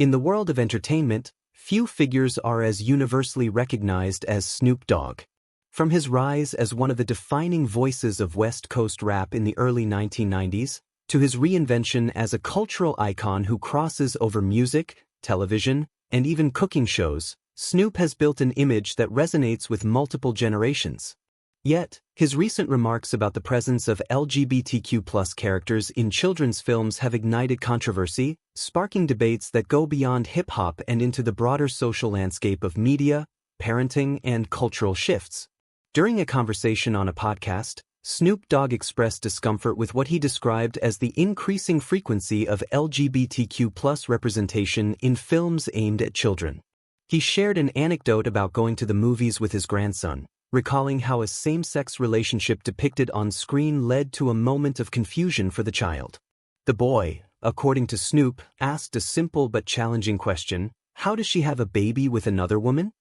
In the world of entertainment, few figures are as universally recognized as Snoop Dogg. From his rise as one of the defining voices of West Coast rap in the early 1990s, to his reinvention as a cultural icon who crosses over music, television, and even cooking shows, Snoop has built an image that resonates with multiple generations. Yet, his recent remarks about the presence of LGBTQ+ characters in children's films have ignited controversy, sparking debates that go beyond hip-hop and into the broader social landscape of media, parenting, and cultural shifts. During a conversation on a podcast, Snoop Dogg expressed discomfort with what he described as the increasing frequency of LGBTQ+ representation in films aimed at children. He shared an anecdote about going to the movies with his grandson, recalling how a same-sex relationship depicted on screen led to a moment of confusion for the child. The boy, according to Snoop, asked a simple but challenging question: how does she have a baby with another woman?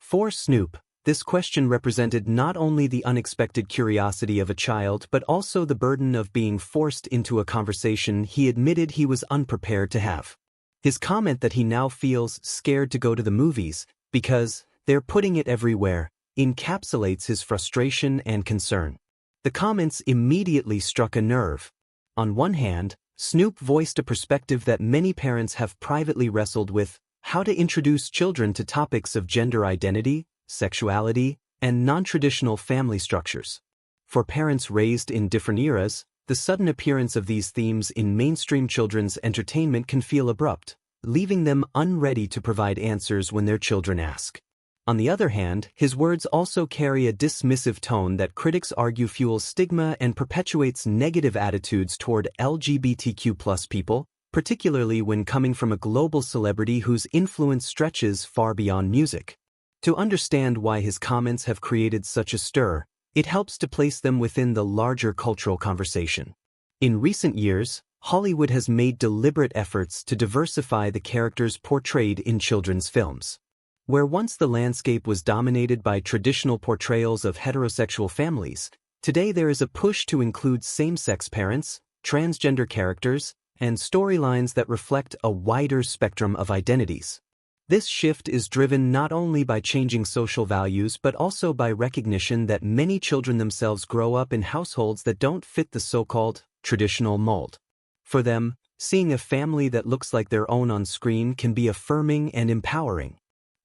For Snoop, this question represented not only the unexpected curiosity of a child but also the burden of being forced into a conversation he admitted he was unprepared to have. His comment that he now feels scared to go to the movies because they're putting it everywhere encapsulates his frustration and concern. The comments immediately struck a nerve. On one hand, Snoop voiced a perspective that many parents have privately wrestled with: how to introduce children to topics of gender identity, sexuality, and non-traditional family structures. For parents raised in different eras, the sudden appearance of these themes in mainstream children's entertainment can feel abrupt, leaving them unready to provide answers when their children ask. On the other hand, his words also carry a dismissive tone that critics argue fuels stigma and perpetuates negative attitudes toward LGBTQ+ people, particularly when coming from a global celebrity whose influence stretches far beyond music. To understand why his comments have created such a stir, it helps to place them within the larger cultural conversation. In recent years, Hollywood has made deliberate efforts to diversify the characters portrayed in children's films. Where once the landscape was dominated by traditional portrayals of heterosexual families, today there is a push to include same-sex parents, transgender characters, and storylines that reflect a wider spectrum of identities. This shift is driven not only by changing social values but also by recognition that many children themselves grow up in households that don't fit the so-called traditional mold. For them, seeing a family that looks like their own on screen can be affirming and empowering.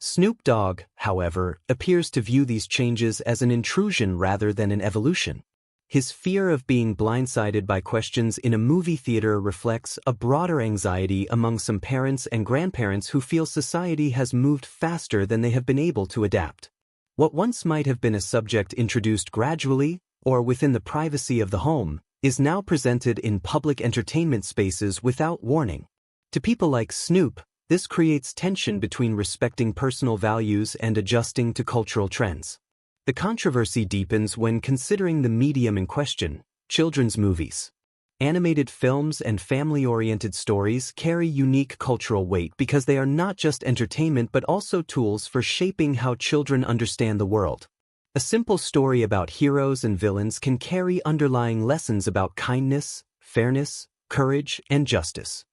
Snoop Dogg, however, appears to view these changes as an intrusion rather than an evolution. His fear of being blindsided by questions in a movie theater reflects a broader anxiety among some parents and grandparents who feel society has moved faster than they have been able to adapt. What once might have been a subject introduced gradually, or within the privacy of the home, is now presented in public entertainment spaces without warning. To people like Snoop, this creates tension between respecting personal values and adjusting to cultural trends. The controversy deepens when considering the medium in question: children's movies. Animated films and family-oriented stories carry unique cultural weight because they are not just entertainment but also tools for shaping how children understand the world. A simple story about heroes and villains can carry underlying lessons about kindness, fairness, courage, and justice.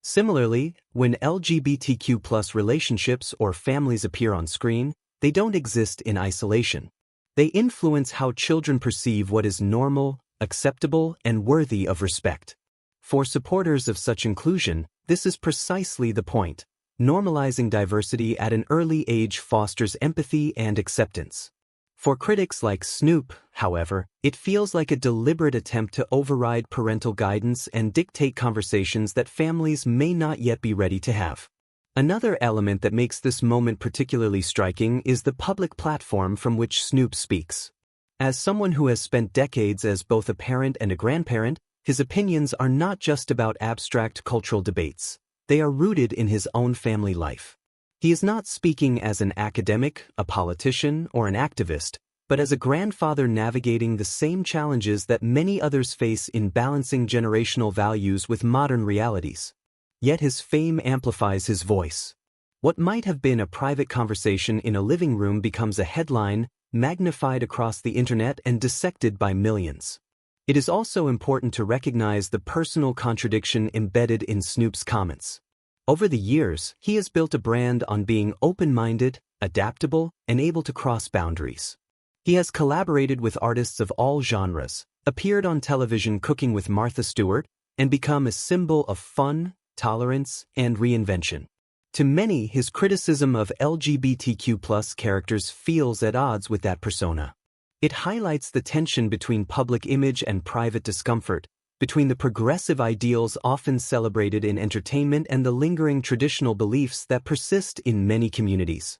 Similarly, when LGBTQ+ relationships or families appear on screen, they don't exist in isolation. They influence how children perceive what is normal, acceptable, and worthy of respect. For supporters of such inclusion, this is precisely the point. Normalizing diversity at an early age fosters empathy and acceptance. For critics like Snoop, however, it feels like a deliberate attempt to override parental guidance and dictate conversations that families may not yet be ready to have. Another element that makes this moment particularly striking is the public platform from which Snoop speaks. As someone who has spent decades as both a parent and a grandparent, his opinions are not just about abstract cultural debates. They are rooted in his own family life. He is not speaking as an academic, a politician, or an activist, but as a grandfather navigating the same challenges that many others face in balancing generational values with modern realities. Yet his fame amplifies his voice. What might have been a private conversation in a living room becomes a headline, magnified across the internet and dissected by millions. It is also important to recognize the personal contradiction embedded in Snoop's comments. Over the years, he has built a brand on being open-minded, adaptable, and able to cross boundaries. He has collaborated with artists of all genres, appeared on television cooking with Martha Stewart, and become a symbol of fun, tolerance, and reinvention. To many, his criticism of LGBTQ+ characters feels at odds with that persona. It highlights the tension between public image and private discomfort, between the progressive ideals often celebrated in entertainment and the lingering traditional beliefs that persist in many communities.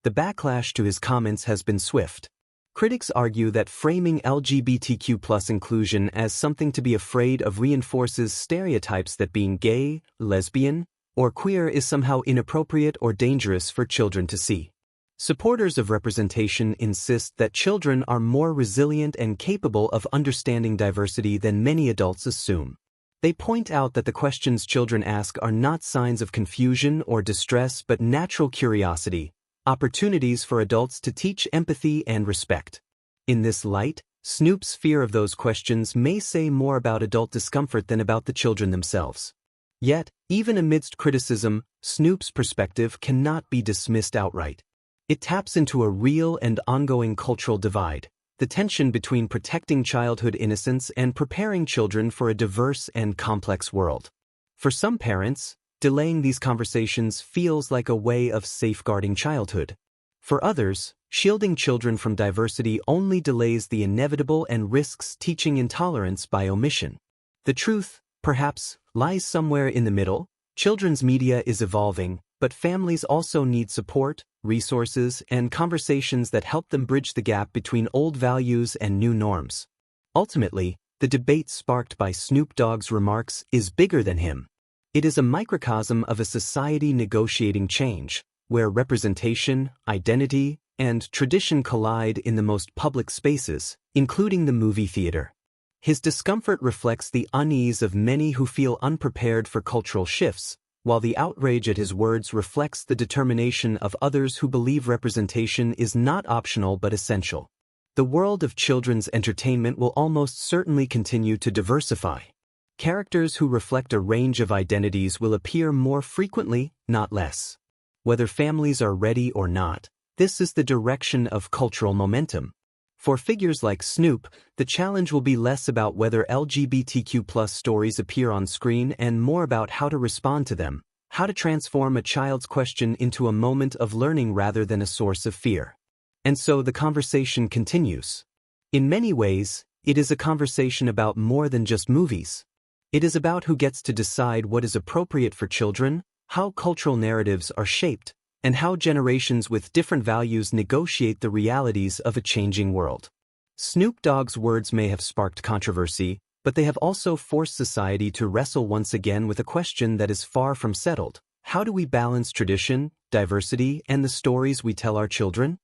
The backlash to his comments has been swift. Critics argue that framing LGBTQ+ inclusion as something to be afraid of reinforces stereotypes that being gay, lesbian, or queer is somehow inappropriate or dangerous for children to see. Supporters of representation insist that children are more resilient and capable of understanding diversity than many adults assume. They point out that the questions children ask are not signs of confusion or distress but natural curiosity, opportunities for adults to teach empathy and respect. In this light, Snoop's fear of those questions may say more about adult discomfort than about the children themselves. Yet, even amidst criticism, Snoop's perspective cannot be dismissed outright. It taps into a real and ongoing cultural divide, the tension between protecting childhood innocence and preparing children for a diverse and complex world. For some parents, delaying these conversations feels like a way of safeguarding childhood. For others, shielding children from diversity only delays the inevitable and risks teaching intolerance by omission. The truth, perhaps, lies somewhere in the middle. Children's media is evolving, but families also need support, resources, and conversations that help them bridge the gap between old values and new norms. Ultimately, the debate sparked by Snoop Dogg's remarks is bigger than him. It is a microcosm of a society negotiating change, where representation, identity, and tradition collide in the most public spaces, including the movie theater. His discomfort reflects the unease of many who feel unprepared for cultural shifts, while the outrage at his words reflects the determination of others who believe representation is not optional but essential. The world of children's entertainment will almost certainly continue to diversify. Characters who reflect a range of identities will appear more frequently, not less. Whether families are ready or not, this is the direction of cultural momentum. For figures like Snoop, the challenge will be less about whether LGBTQ+ stories appear on screen and more about how to respond to them, how to transform a child's question into a moment of learning rather than a source of fear. And so the conversation continues. In many ways, it is a conversation about more than just movies. It is about who gets to decide what is appropriate for children, how cultural narratives are shaped, and how generations with different values negotiate the realities of a changing world. Snoop Dogg's words may have sparked controversy, but they have also forced society to wrestle once again with a question that is far from settled. How do we balance tradition, diversity, and the stories we tell our children?